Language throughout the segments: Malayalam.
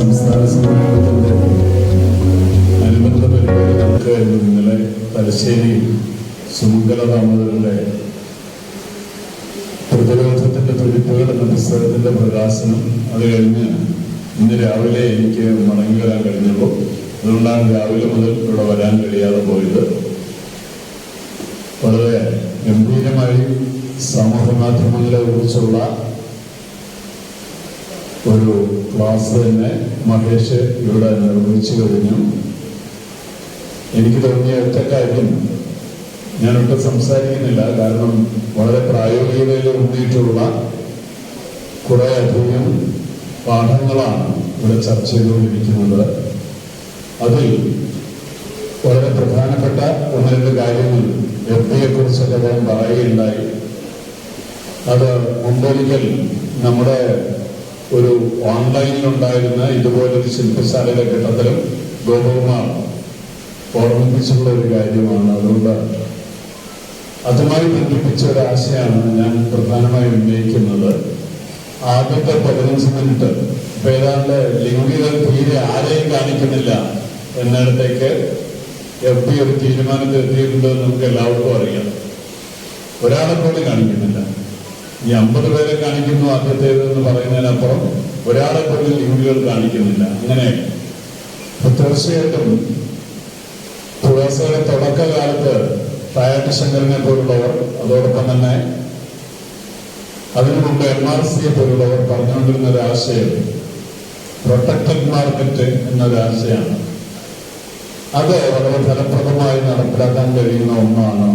സംസ്ഥാന സമ്മേളനത്തിന്റെ അനുബന്ധ പരിപാടി നടക്കുകയായിരുന്നു. ഇന്നലെ തലശ്ശേരി സുമംഗല ദാമോദരന്റെ പ്രതിരോധത്തിന്റെ തുടിപ്പുകൾ എന്ന പുസ്തകത്തിന്റെ പ്രകാശനം അത് കഴിഞ്ഞ് ഇന്ന് രാവിലെ എനിക്ക് മടങ്ങി വരാൻ കഴിഞ്ഞുള്ളൂ. അതുകൊണ്ടാണ് രാവിലെ മുതൽ ഇവിടെ വരാൻ കഴിയാതെ പോയത്. വളരെ ഗംഭീരമായി സമൂഹ മാധ്യമങ്ങളെ കുറിച്ചുള്ള ഒരു ക്ലാസ് തന്നെ മഹേഷ് ഇവിടെ നിർവഹിച്ചു കഴിഞ്ഞു. എനിക്ക് തോന്നിയ ഒറ്റ കാര്യം ഞാനൊട്ടും സംസാരിക്കുന്നില്ല, കാരണം വളരെ പ്രായോഗികതയിൽ ഊന്നിയിട്ടുള്ള കുറെ അധികം പാഠങ്ങളാണ് ഇവിടെ ചർച്ച ചെയ്തുകൊണ്ടിരിക്കുന്നത്. അതിൽ വളരെ പ്രധാനപ്പെട്ട ഒന്ന് രണ്ട് കാര്യങ്ങൾ എഫ്ഡിയെ കുറിച്ചൊക്കെ അദ്ദേഹം പറയുകയുണ്ടായി. അത് മുമ്പൊരിക്കൽ നമ്മുടെ ഒരു ഓൺലൈനിലുണ്ടായിരുന്ന ഇതുപോലൊരു ശില്പശാലയുടെ ഘട്ടത്തിലും ഗോപകുമാർ ഓർമ്മിപ്പിച്ചുള്ള ഒരു കാര്യമാണ്. അതുകൊണ്ട് അതുമായി ബന്ധിപ്പിച്ച ഒരാശയമാണ് ഞാൻ പ്രധാനമായും ഉന്നയിക്കുന്നത്. ആദ്യത്തെ 15 മിനിറ്റ് ഇപ്പൊ ഏതാണ്ട് ലിംഗികൾ തീരെ ആരെയും കാണിക്കുന്നില്ല എന്നിടത്തേക്ക് എഫ്ഡി ഒരു തീരുമാനത്തിൽ എത്തിയിട്ടുണ്ട്. നമുക്ക് എല്ലാവർക്കും അറിയാം. ഒരാളെ പോലും കാണിക്കുന്നില്ല. ഈ 50 പേരെ കാണിക്കുന്നു ആദ്യത്തേതെന്ന് പറയുന്നതിനപ്പുറം ഒരാളെ പോലും ലിംഗികൾ കാണിക്കുന്നില്ല. അങ്ങനെ തീർച്ചയായിട്ടും തുളസിയുടെ തുടക്കകാലത്ത് തായാട്ട് ശങ്കരനെ പോലുള്ളവർ, അതോടൊപ്പം തന്നെ അതിനു മുമ്പ് MRCയെ പോലുള്ളവർ പറഞ്ഞുകൊണ്ടിരുന്ന ഒരാശയം പ്രൊട്ടക്റ്റഡ് മാർക്കറ്റ് എന്നൊരാശയമാണ്. അത് വളരെ ഫലപ്രദമായി നടപ്പിലാക്കാൻ കഴിയുന്ന ഒന്നാണ്.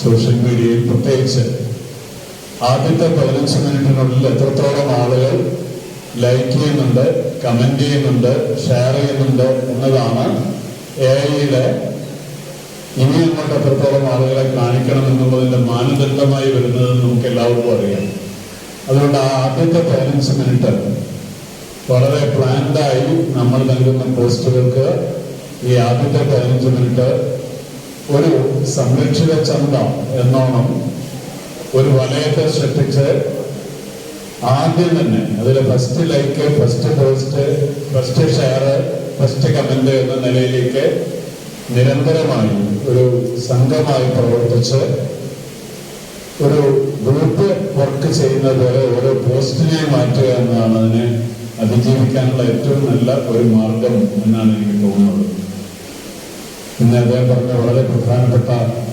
സോഷ്യൽ മീഡിയയിൽ പ്രത്യേകിച്ച് ആദ്യത്തെ 15 മിനിറ്റിനുള്ളിൽ എത്രത്തോളം ആളുകൾ ലൈക്ക് ചെയ്യുന്നുണ്ട്, കമന്റ് ചെയ്യുന്നുണ്ട്, ഷെയർ ചെയ്യുന്നുണ്ട് എന്നതാണ് AI-യുടെ ഇനി അങ്ങോട്ട് എത്രത്തോളം ആളുകളെ കാണിക്കണം എന്നുള്ളതിന്റെ മാനദണ്ഡമായി വരുന്നത് നമുക്ക് എല്ലാവർക്കും അറിയാം. അതുകൊണ്ട് ആ ആദ്യത്തെ 15 മിനിറ്റ് വളരെ പ്ലാൻഡായി നമ്മൾ നൽകുന്ന പോസ്റ്റുകൾക്ക് ഈ ആദ്യത്തെ 15 മിനിറ്റ് ഒരു സംരക്ഷിത ചന്ത എന്നോണം ഒരു വലയത്തെ സൃഷ്ടിച്ച് ആദ്യം തന്നെ അതിൽ first like, first post, first share, first comment എന്ന നിലയിലേക്ക് നിരന്തരമായി ഒരു സംഘമായി പ്രവർത്തിച്ച് ഒരു ഗ്രൂപ്പ് വർക്ക് ചെയ്യുന്നത് പോലെ ഓരോ പോസ്റ്റിനെ മാറ്റുക എന്നതാണ് അതിനെ അതിജീവിക്കാനുള്ള ഏറ്റവും നല്ല ഒരു മാർഗം എന്നാണ് എനിക്ക് തോന്നുന്നത്. പിന്നെ അദ്ദേഹം പറഞ്ഞ വളരെ പ്രധാനപ്പെട്ട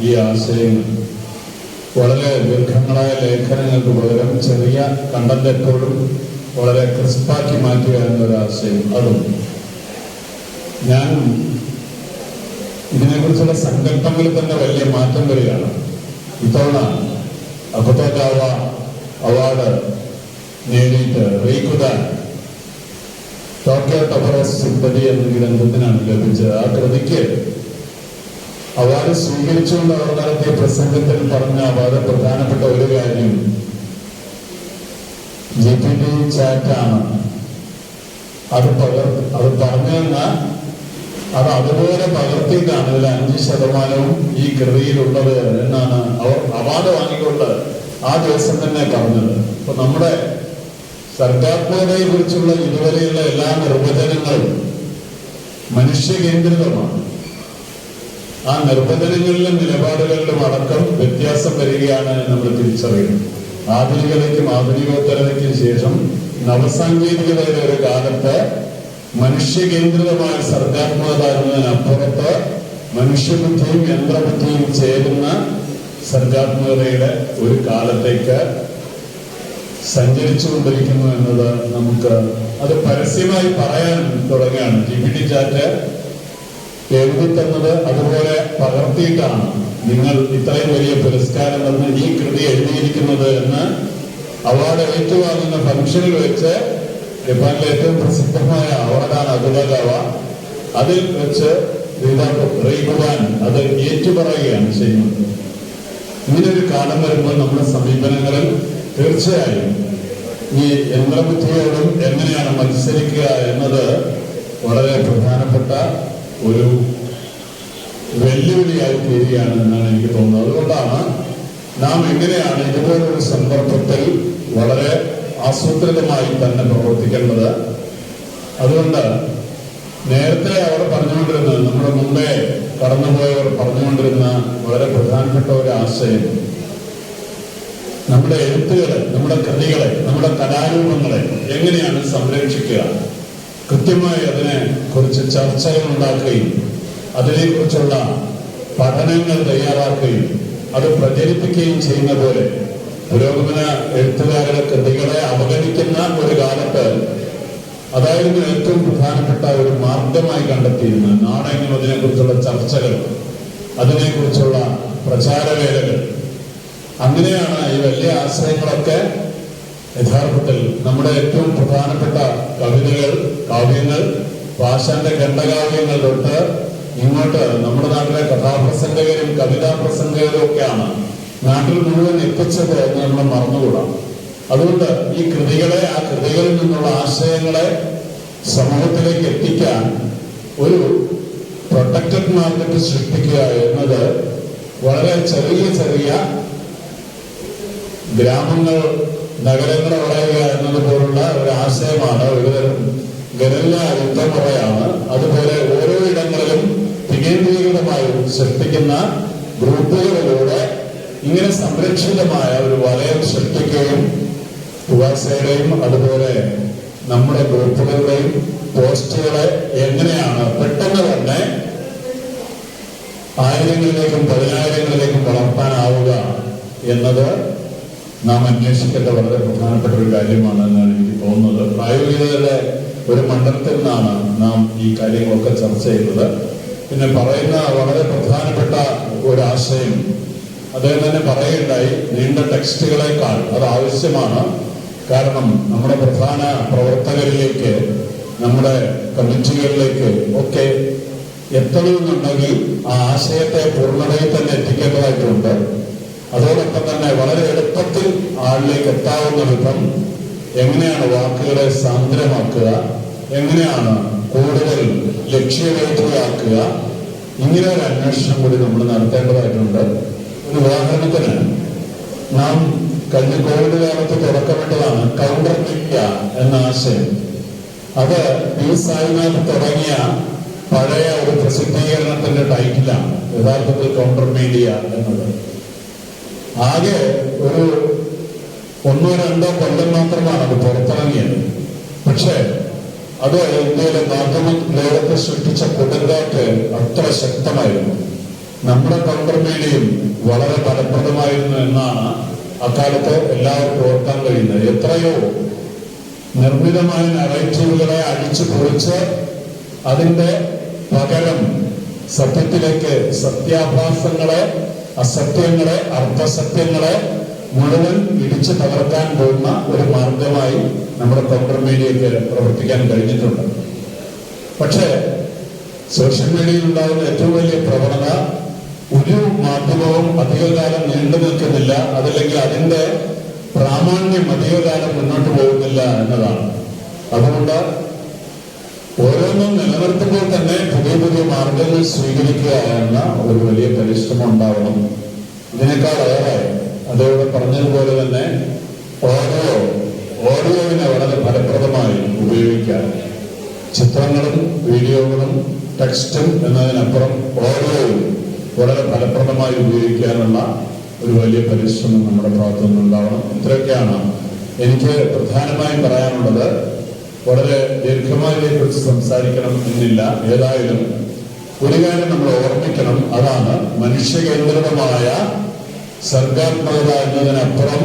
ഈ ആശയങ്ങൾ വളരെ ദീർഘങ്ങളായ ലേഖനങ്ങൾക്ക് പകരം ചെറിയ കണ്ടന്റ് എപ്പോഴും വളരെ ക്രിസ്പാക്കി മാറ്റുക എന്നൊരാശയം, അതും ഞാൻ ഇതിനെക്കുറിച്ചുള്ള സങ്കല്പങ്ങളിൽ തന്നെ വലിയ മാറ്റം വരികയാണ്. ഇത്തവണ അക്കുതോഗാവ അവാർഡ് നേടിയിട്ട് റീകുദാൻ ടോക്കിയോ ടവറസ് സിമ്പതി എന്ന ഗ്രന്ഥത്തിനാണ് ലഭിച്ചത്. ആ കൃതിക്ക് അവാർഡ് സ്വീകരിച്ചുകൊണ്ട് അവർ നടത്തിയ പ്രസംഗത്തിൽ പറഞ്ഞ വളരെ പ്രധാനപ്പെട്ട ഒരു കാര്യം GPT ചാറ്റാണ്. അത് പറഞ്ഞെന്ന അത് അതുപോലെ പകർത്തിയിട്ടാണ് ഇതിൽ 5% ഈ കൃതിയിലുള്ളത് എന്നാണ് അവർ അവാർഡ് വാങ്ങിക്കൊണ്ട് ആ ദിവസം തന്നെ പറഞ്ഞത്. അപ്പൊ നമ്മുടെ സർഗാത്മകതയെ കുറിച്ചുള്ള ഇതുവരെയുള്ള എല്ലാ നിർവചനങ്ങളും മനുഷ്യകേന്ദ്രിതമാണ്. ആ നിർവചനങ്ങളിലും നിലപാടുകളിലും അടക്കം വ്യത്യാസം വരികയാണ് നമ്മൾ തിരിച്ചറിയുന്നത്. ആധുനികതയ്ക്കും ആധുനികോത്തരതയ്ക്കും ശേഷം നവസാങ്കേതികതയുടെ ഒരു കാലത്ത് മനുഷ്യകേന്ദ്രിതമായ സർഗാത്മകത എന്നതിനപ്പുറത്ത് മനുഷ്യബുദ്ധിയും യന്ത്രബുദ്ധിയും ചേരുന്ന സർഗാത്മകതയുടെ ഒരു കാലത്തേക്ക് സഞ്ചരിച്ചുകൊണ്ടിരിക്കുന്നു എന്നത് നമുക്ക് അത് പരസ്യമായി പറയാൻ തുടങ്ങുകയാണ്. GPT ചാറ്റ് എഴുതി തന്നത് അതുപോലെ പകർത്തിയിട്ടാണ് നിങ്ങൾ ഇത്രയും വലിയ പുരസ്കാരം തന്ന് ഈ കൃതി എഴുതിയിരിക്കുന്നത് എന്ന് അവാർഡ് ഏറ്റുവാങ്ങുന്ന ഫംഗ്ഷനിൽ വെച്ച് ജപ്പാനിലെ ഏറ്റവും പ്രസിദ്ധമായ അവാർഡാണ് അക്കുതോഗാവ. അതിൽ വെച്ച് റീകുദാൻ അത് ഏറ്റുപറയുകയാണ് ചെയ്യുന്നത്. ഇങ്ങനൊരു കാലം വരുമ്പോൾ നമ്മുടെ സമീപനങ്ങളിൽ തീർച്ചയായും ഈ യന്ത്രബുദ്ധിയോടും എങ്ങനെയാണ് മത്സരിക്കുക എന്നത് വളരെ പ്രധാനപ്പെട്ട ഒരു വെല്ലുവിളിയായി തീരുകയാണ് എന്നാണ് എനിക്ക് തോന്നുന്നത്. അതുകൊണ്ടാണ് നാം എങ്ങനെയാണ് ഇതുപോലൊരു സന്ദർഭത്തിൽ വളരെ ആസൂത്രിതമായി തന്നെ പ്രവർത്തിക്കേണ്ടത്. അതുകൊണ്ട് നേരത്തെ അവർ പറഞ്ഞുകൊണ്ടിരുന്നത്, നമ്മുടെ മുമ്പേ കടന്നുപോയവർ പറഞ്ഞുകൊണ്ടിരുന്ന വളരെ പ്രധാനപ്പെട്ട ഒരു ആശയം, നമ്മുടെ എഴുത്തുകളെ, നമ്മുടെ കൃതികളെ, നമ്മുടെ കലാരൂപങ്ങളെ എങ്ങനെയാണ് സംരക്ഷിക്കുക, കൃത്യമായി അതിനെ കുറിച്ച് ചർച്ചകൾ ഉണ്ടാക്കുകയും അതിനെക്കുറിച്ചുള്ള പഠനങ്ങൾ തയ്യാറാക്കുകയും അത് പ്രചരിപ്പിക്കുകയും ചെയ്യുന്ന പോലെ പുരോഗമന എഴുത്തുകാരുടെ കൃതികളെ അവഗണിക്കുന്ന ഒരു കാലത്ത് അതായിരുന്നു ഏറ്റവും പ്രധാനപ്പെട്ട ഒരു മാർഗമായി കണ്ടെത്തിയിരുന്നത്. നാടെങ്ങും അതിനെക്കുറിച്ചുള്ള ചർച്ചകൾ, അതിനെക്കുറിച്ചുള്ള പ്രചാരവേലകൾ. അങ്ങനെയാണ് ഈ വലിയ ആശയങ്ങളൊക്കെ യഥാർത്ഥത്തിൽ നമ്മുടെ ഏറ്റവും പ്രധാനപ്പെട്ട കവിതകൾ, കാവ്യങ്ങൾ, ഭാഷാന്റെ ഖണ്ഡകാവ്യങ്ങൾ തൊട്ട് ഇങ്ങോട്ട് നമ്മുടെ നാട്ടിലെ കഥാപ്രസംഗകരും കവിതാ പ്രസംഗകരും ഒക്കെയാണ് നാട്ടിൽ മുഴുവൻ എത്തിച്ചത് എന്ന് നമ്മൾ മറന്നുകൂടാം. അതുകൊണ്ട് ഈ കൃതികളെ, ആ കൃതികളിൽ നിന്നുള്ള ആശയങ്ങളെ സമൂഹത്തിലേക്ക് എത്തിക്കാൻ ഒരു പ്രൊട്ടക്റ്റഡ് മാർക്കറ്റ് സൃഷ്ടിക്കുക എന്നത് വളരെ ചെറിയ ചെറിയ ഗ്രാമങ്ങൾ നഗരങ്ങൾ വളയുക എന്നതുപോലുള്ള ഒരു ആശയമാണ്, ഒരുതരം ഗറില്ല യുദ്ധമുറയാണ്. അതുപോലെ ഓരോ ഇടങ്ങളിലും വികേന്ദ്രീകൃതമായി സൃഷ്ടിക്കുന്ന ഗ്രൂപ്പുകളിലൂടെ ഇങ്ങനെ സംരക്ഷിതമായ ഒരു വലയം സൃഷ്ടിക്കുകയും യുവാസയുടെയും അതുപോലെ നമ്മുടെ ഗ്രൂപ്പുകളുടെയും പോസ്റ്റുകളെ എങ്ങനെയാണ് പെട്ടെന്ന് തന്നെ ആയിരങ്ങളിലേക്കും പതിനായിരങ്ങളിലേക്കും വളർത്താനാവുക എന്നത് നാം അന്വേഷിക്കേണ്ട വളരെ പ്രധാനപ്പെട്ട ഒരു കാര്യമാണ് എന്നാണ് എനിക്ക് തോന്നുന്നത്. പ്രായോഗികതയുടെ ഒരു മണ്ഡലത്തിൽ നിന്നാണ് നാം ഈ കാര്യങ്ങളൊക്കെ ചർച്ച ചെയ്യുന്നത്. പിന്നെ പറയുന്ന വളരെ പ്രധാനപ്പെട്ട ഒരാശയം അദ്ദേഹം തന്നെ പറയുകയുണ്ടായി, നീണ്ട ടെക്സ്റ്റുകളെക്കാൾ അത് ആവശ്യമാണ്. കാരണം നമ്മുടെ പ്രധാന പ്രവർത്തകരിലേക്ക്, നമ്മുടെ കമ്മിറ്റികളിലേക്ക് ഒക്കെ എത്തണമെന്നുണ്ടെങ്കിൽ ആ ആശയത്തെ പൂർണ്ണതയിൽ തന്നെ എത്തിക്കേണ്ടതായിട്ടുണ്ട്. അതോടൊപ്പം തന്നെ വളരെ എളുപ്പത്തിൽ ആളിലേക്ക് എത്താവുന്ന വിധം എങ്ങനെയാണ് വാക്കുകളെ സാന്ദ്രമാക്കുക, എങ്ങനെയാണ് കൂടുതൽ ലക്ഷ്യരഹിതമാക്കുക, ഇങ്ങനെ ഒരു അന്വേഷണം കൂടി നമ്മൾ നടത്തേണ്ടതായിട്ടുണ്ട്. ഒരു ഉദാഹരണത്തിന്, നാം കഴിഞ്ഞ കോവിഡ് കാലത്ത് തുടക്കമിട്ടതാണ് കൗണ്ടർ മീഡിയ എന്ന ആശയം. അത് പി സായിനാഥ് തുടങ്ങിയ പഴയ ഒരു പ്രസിദ്ധീകരണത്തിന്റെ ടൈറ്റിലാണ് യഥാർത്ഥത്തിൽ കൗണ്ടർ മീഡിയ എന്നത്. ആകെ ഒരു 1-2 കൊല്ലം മാത്രമാണ് അത് പുറത്തിറങ്ങിയത്. പക്ഷെ അത് ഇന്ത്യയിലെ മാധ്യമ ലോകത്തെ സൃഷ്ടിച്ച കൊടുങ്കാറ്റ് അത്ര ശക്തമായിരുന്നു. നമ്മുടെ കൗണ്ടർ മീഡിയയും വളരെ ഫലപ്രദമായിരുന്നു എന്നാണ് അക്കാലത്ത് എല്ലാവർക്കും ഓർക്കാൻ കഴിയുന്നത്. എത്രയോ നിർമ്മിതമായ നറേറ്റീവുകളെ അടിച്ചു പൊളിച്ച് അതിന്റെ പകരം സത്യത്തിലേക്ക് സത്യാഭാസങ്ങളെ, അസത്യങ്ങളെ, അർദ്ധസത്യങ്ങളെ മുഴുവൻ ഇടിച്ചു തകർക്കാൻ പോകുന്ന ഒരു മാർഗമായി നമ്മുടെ കൗണ്ടർ മീഡിയയ്ക്ക് പ്രവർത്തിക്കാൻ കഴിഞ്ഞിട്ടുണ്ട്. പക്ഷേ സോഷ്യൽ മീഡിയയിൽ ഉണ്ടാകുന്ന ഏറ്റവും വലിയ പ്രവണത, ഒരു മാധ്യമവും അധികകാലം നീണ്ടു നിൽക്കുന്നില്ല, അതല്ലെങ്കിൽ അതിന്റെ പ്രാമാണ്യം അധികകാലം മുന്നോട്ട് പോകുന്നില്ല എന്നതാണ്. അതുകൊണ്ട് ഓരോന്നും നിലനിർത്തുമ്പോൾ തന്നെ പുതിയ പുതിയ മാർഗങ്ങൾ സ്വീകരിക്കുക എന്ന ഒരു വലിയ പരിശ്രമം ഉണ്ടാവണം. ഇതിനേക്കാളേറെ അതോടെ പറഞ്ഞതുപോലെ തന്നെ ഓഡിയോവിനെ വളരെ ഫലപ്രദമായി ഉപയോഗിക്കാൻ, ചിത്രങ്ങളും വീഡിയോകളും ടെക്സ്റ്റും എന്നതിനപ്പുറം ഓഡിയോയും വളരെ ഫലപ്രദമായി ഉപയോഗിക്കാനുള്ള ഒരു വലിയ പരിശ്രമം നമ്മുടെ ഭാഗത്തു നിന്നുണ്ടാവണം. ഇത്രയൊക്കെയാണ് എനിക്ക് പ്രധാനമായും പറയാനുള്ളത്. വളരെ ദീർഘമായി ഇതിനെക്കുറിച്ച് സംസാരിക്കണം എന്നില്ല. ഏതായാലും ഒരു കാര്യം നമ്മൾ ഓർമ്മിക്കണം, അതാണ് മനുഷ്യകേന്ദ്രിതമായ സർഗാത്മകത എന്നതിനപ്പുറം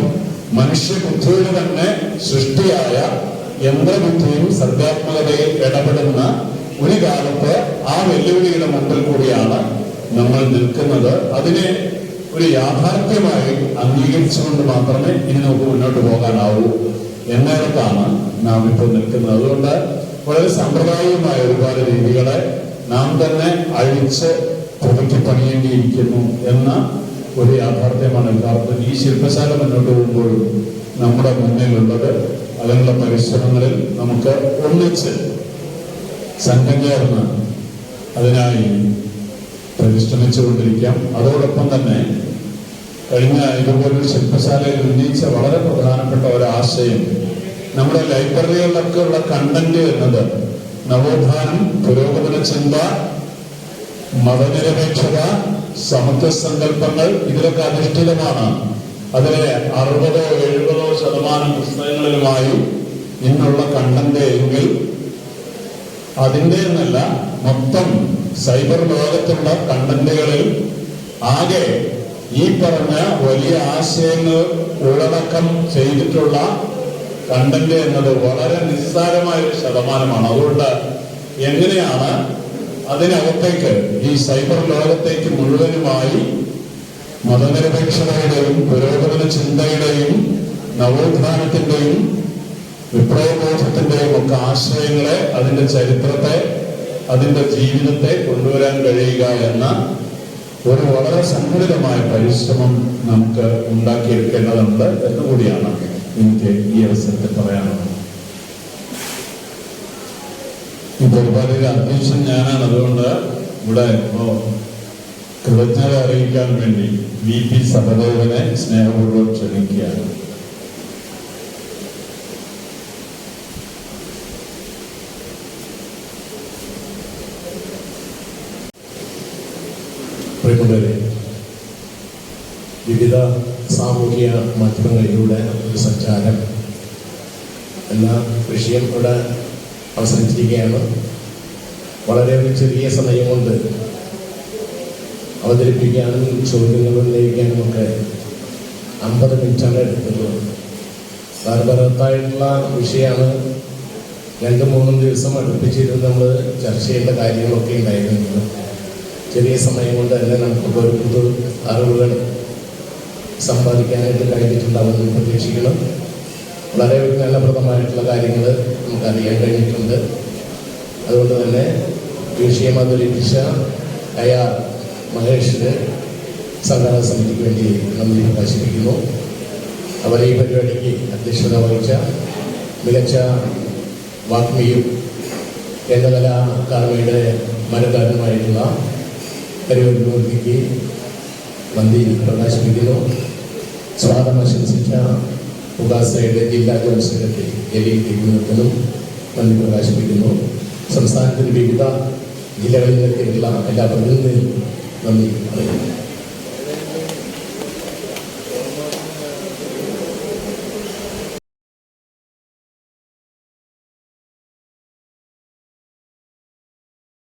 മനുഷ്യബുദ്ധിയുടെ തന്നെ സൃഷ്ടിയായ യന്ത്രബുദ്ധിയും സർഗാത്മകതയിൽ ഇടപെടുന്ന ഒരു കാലത്ത് ആ വെല്ലുവിളിയുടെ മുമ്പിൽ കൂടിയാണ് നമ്മൾ നിൽക്കുന്നത്. അതിനെ ഒരു യാഥാർത്ഥ്യമായി അംഗീകരിച്ചുകൊണ്ട് മാത്രമേ ഇനി നമുക്ക് മുന്നോട്ട് പോകാനാവൂ എന്നിടത്താണ് നാം ഇപ്പോൾ നിൽക്കുന്നത്. അതുകൊണ്ട് വളരെ സാമ്പ്രദായികമായ ഒരുപാട് രീതികളെ നാം തന്നെ അഴിച്ച് പുതുക്കി പണിയേണ്ടിയിരിക്കുന്നു എന്ന ഒരു യാഥാർത്ഥ്യമാണ് യഥാർത്ഥത്തിൽ ഈ ശില്പശാല മുന്നോട്ട് പോകുമ്പോഴും നമ്മുടെ മുന്നിലുള്ളത്. അതിനുള്ള പരിശ്രമങ്ങളിൽ നമുക്ക് ഒന്നിച്ച് സംഘം ചേർന്ന് അതിനായി പരിശ്രമിച്ചുകൊണ്ടിരിക്കാം. അതോടൊപ്പം തന്നെ കഴിഞ്ഞ ഇതുപോലൊരു ശില്പശാലയിൽ ഉന്നയിച്ച വളരെ പ്രധാനപ്പെട്ട ഒരാശയം, നമ്മുടെ ലൈബ്രറികളിലൊക്കെ ഉള്ള കണ്ടന്റ് എന്നത് നവോത്ഥാനം, പുരോഗമന ചിന്ത, മതനിരപേക്ഷത, സമത്വ സങ്കല്പങ്ങൾ ഇതിലൊക്കെ അധിഷ്ഠിതമാണ്. അതിലെ 60-70% പുസ്തകങ്ങളിലുമായി ഇന്നുള്ള കണ്ടന്റ് എങ്കിൽ അതിൻ്റെ എന്നല്ല, മൊത്തം സൈബർ ലോകത്തുള്ള കണ്ടന്റുകളിൽ ആകെ ഈ പറഞ്ഞ വലിയ ആശയങ്ങൾ ഉള്ളടക്കം ചെയ്തിട്ടുള്ള കണ്ടന്റ് എന്നത് വളരെ നിസ്സാരമായ ഒരു ശതമാനമാണ്. അതുകൊണ്ട് എങ്ങനെയാണ് അതിനകത്തേക്ക്, ഈ സൈബർ ലോകത്തേക്ക് മുഴുവനുമായി മതനിരപേക്ഷതയുടെയും പുരോഗമന ചിന്തയുടെയും നവോത്ഥാനത്തിന്റെയും വിപ്ലവബോധത്തിന്റെയും ഒക്കെ ആശയങ്ങളെ, അതിന്റെ ചരിത്രത്തെ, അതിന്റെ ജീവിതത്തെ കൊണ്ടുവരാൻ കഴിയുക എന്ന ഒരു വളരെ സംഘടിതമായ പരിശ്രമം നമുക്ക് ഉണ്ടാക്കിയെടുക്കേണ്ടതുണ്ട് എന്നുകൂടിയാണ് എനിക്ക് ഈ അവസരത്തിൽ പറയാനുള്ളത്. ഈ പരിപാടിയുടെ അധ്യക്ഷൻ ഞാനാണ്. അതുകൊണ്ട് ഇവിടെ കൃതജ്ഞത അറിയിക്കാൻ വേണ്ടി VP സഹദേവനെ സ്നേഹപൂർവ്വം ക്ഷണിക്കുകയാണ്. പ്രിയപ്പെട്ടവരെ, വിവിധ സാമൂഹിക മാധ്യമങ്ങളിലൂടെ ഒരു സഞ്ചാരം എന്ന വിഷയം ഇവിടെ അവതരിച്ചിരിക്കുകയാണ്. വളരെ ഒരു ചെറിയ സമയം കൊണ്ട് അവതരിപ്പിക്കാനും ചോദ്യങ്ങൾ ഉന്നയിക്കാനും ഒക്കെ 50 മിനിറ്റാണ് എടുക്കുന്നത്. ഭാരതത്തായിട്ടുള്ള വിഷയമാണ്. 2-3 ദിവസം അടുപ്പിച്ചിരുന്ന് നമ്മൾ ചർച്ച ചെയ്യേണ്ട കാര്യങ്ങളൊക്കെ ഉണ്ടായിരുന്നു. ചെറിയ സമയം കൊണ്ട് തന്നെ നമുക്ക് ഒരു പുതു അറിവുകൾ സമ്പാദിക്കാനായിട്ട് കഴിഞ്ഞിട്ടുണ്ടാവുമെന്ന് പ്രതീക്ഷിക്കണം. വളരെ ഫലപ്രദമായിട്ടുള്ള കാര്യങ്ങൾ നമുക്കറിയാൻ കഴിഞ്ഞിട്ടുണ്ട്. അതുകൊണ്ട് തന്നെ വിഷയം അവതരിപ്പിച്ച അയാൾ മഹേഷിന് സംഘാടക സമിതിക്ക് വേണ്ടി നന്ദി പ്രകാശിപ്പിക്കുന്നു. അവർ ഈ പരിപാടിക്ക് അധ്യക്ഷത വഹിച്ച മികച്ച വാഗ്മിയും കേന്ദ്രകലാ അക്കാദമിയുടെ മരക്കാരനുമായിട്ടുള്ള കരുവൂരിക്ക് നന്ദി പ്രകാശിപ്പിക്കുന്നു. സ്വാഗതം ആശംസിച്ച ഉഗാസയുടെ ജില്ലാ ജനറൽ സെക്രട്ടറി എലി തിരുവനന്തപുരത്തിനും നന്ദി പ്രകാശിപ്പിക്കുന്നു. സംസ്ഥാനത്തിന് വിവിധ ജില്ലകളിൽ നിന്നെത്തിയിട്ടുള്ള എല്ലാ പ്രതിനിധികളും നന്ദി പറയുന്നു.